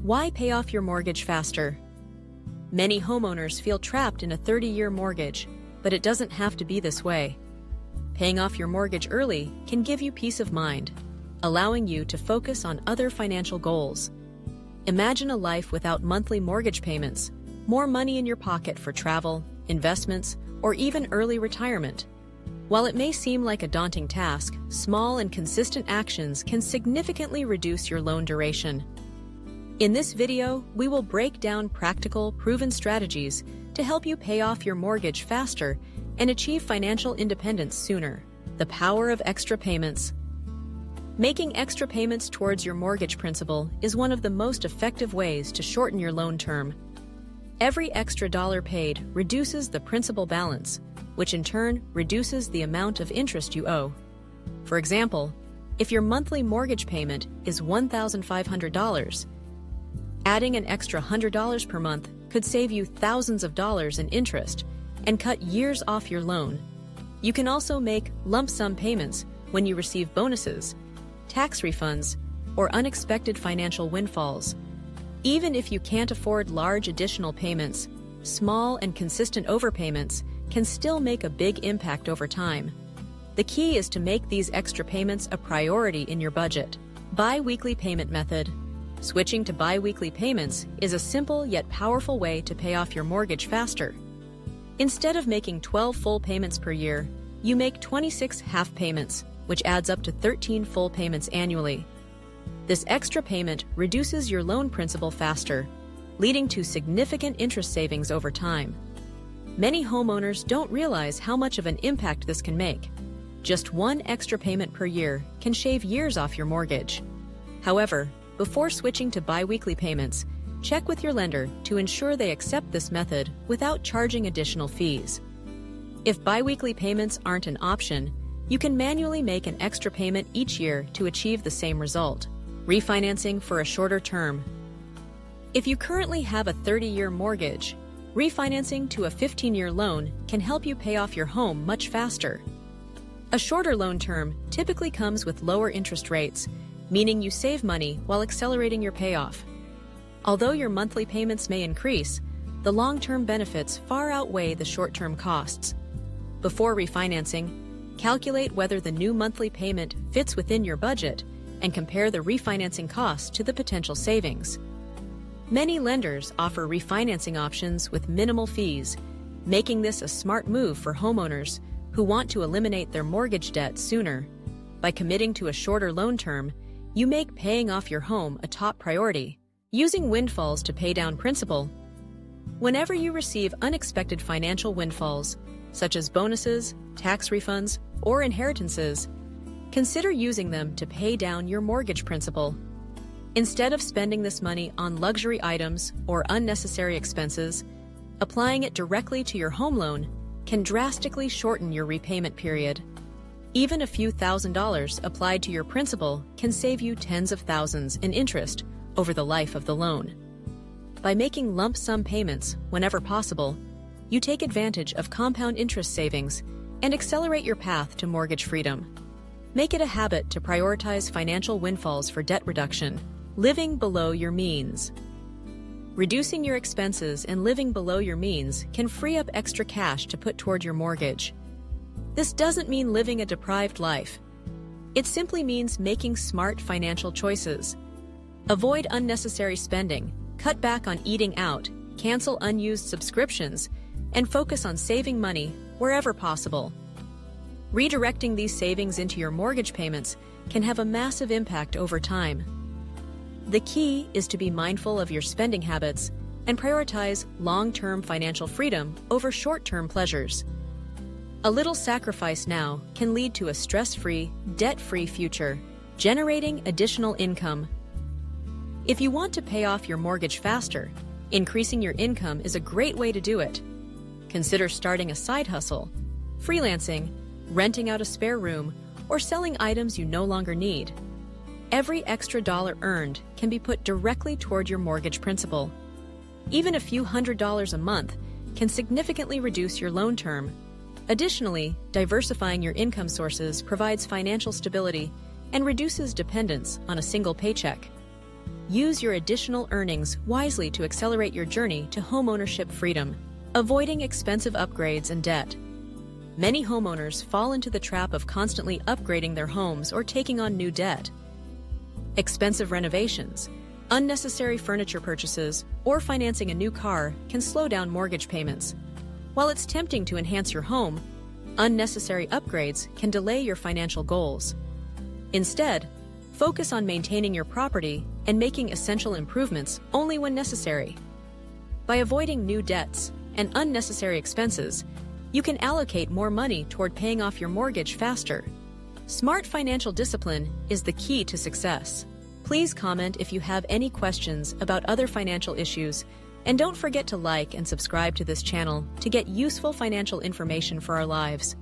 Why pay off your mortgage faster? Many homeowners feel trapped in a 30-year mortgage, but it doesn't have to be this way. Paying off your mortgage early can give you peace of mind, allowing you to focus on other financial goals. Imagine a life without monthly mortgage payments, more money in your pocket for travel, investments, or even early retirement. While it may seem like a daunting task, small and consistent actions can significantly reduce your loan duration. In this video, we will break down practical, proven strategies to help you pay off your mortgage faster and achieve financial independence sooner. The power of extra payments. Making extra payments towards your mortgage principal is one of the most effective ways to shorten your loan term. Every extra dollar paid reduces the principal balance, which in turn reduces the amount of interest you owe. For example, if your monthly mortgage payment is $1,500, adding an extra $100 per month could save you thousands of dollars in interest and cut years off your loan. You can also make lump sum payments when you receive bonuses, tax refunds, or unexpected financial windfalls. Even if you can't afford large additional payments, small and consistent overpayments can still make a big impact over time. The key is to make these extra payments a priority in your budget. Bi-weekly payment method. Switching to bi-weekly payments is a simple yet powerful way to pay off your mortgage faster. Instead of making 12 full payments per year, you make 26 half payments, which adds up to 13 full payments annually. This extra payment reduces your loan principal faster, leading to significant interest savings over time. Many homeowners don't realize how much of an impact this can make. Just one extra payment per year can shave years off your mortgage. However, before switching to bi-weekly payments, check with your lender to ensure they accept this method without charging additional fees. If bi-weekly payments aren't an option, you can manually make an extra payment each year to achieve the same result. Refinancing for a shorter term. If you currently have a 30-year mortgage, refinancing to a 15-year loan can help you pay off your home much faster. A shorter loan term typically comes with lower interest rates, meaning you save money while accelerating your payoff. Although your monthly payments may increase, the long-term benefits far outweigh the short-term costs. Before refinancing, calculate whether the new monthly payment fits within your budget and compare the refinancing costs to the potential savings. Many lenders offer refinancing options with minimal fees, making this a smart move for homeowners who want to eliminate their mortgage debt sooner. By committing to a shorter loan term, you make paying off your home a top priority. Using windfalls to pay down principal. Whenever you receive unexpected financial windfalls, such as bonuses, tax refunds, or inheritances, consider using them to pay down your mortgage principal. Instead of spending this money on luxury items or unnecessary expenses, applying it directly to your home loan can drastically shorten your repayment period. Even a few $1,000s applied to your principal can save you tens of thousands in interest over the life of the loan. By making lump sum payments whenever possible, you take advantage of compound interest savings and accelerate your path to mortgage freedom. Make it a habit to prioritize financial windfalls for debt reduction. Living below your means. Reducing your expenses and living below your means can free up extra cash to put toward your mortgage. This doesn't mean living a deprived life. It simply means making smart financial choices. Avoid unnecessary spending, cut back on eating out, cancel unused subscriptions, and focus on saving money wherever possible. Redirecting these savings into your mortgage payments can have a massive impact over time. The key is to be mindful of your spending habits and prioritize long-term financial freedom over short-term pleasures. A little sacrifice now can lead to a stress-free, debt-free future, generating additional income. If you want to pay off your mortgage faster, increasing your income is a great way to do it. Consider starting a side hustle, freelancing, renting out a spare room, or selling items you no longer need. Every extra dollar earned can be put directly toward your mortgage principal. Even a few $100s a month can significantly reduce your loan term. Additionally, diversifying your income sources provides financial stability and reduces dependence on a single paycheck. Use your additional earnings wisely to accelerate your journey to homeownership freedom, avoiding expensive upgrades and debt. Many homeowners fall into the trap of constantly upgrading their homes or taking on new debt. Expensive renovations, unnecessary furniture purchases, or financing a new car can slow down mortgage payments. While it's tempting to enhance your home, unnecessary upgrades can delay your financial goals. Instead, focus on maintaining your property and making essential improvements only when necessary. By avoiding new debts and unnecessary expenses, you can allocate more money toward paying off your mortgage faster. Smart financial discipline is the key to success. Please comment if you have any questions about other financial issues, and don't forget to like and subscribe to this channel to get useful financial information for our lives.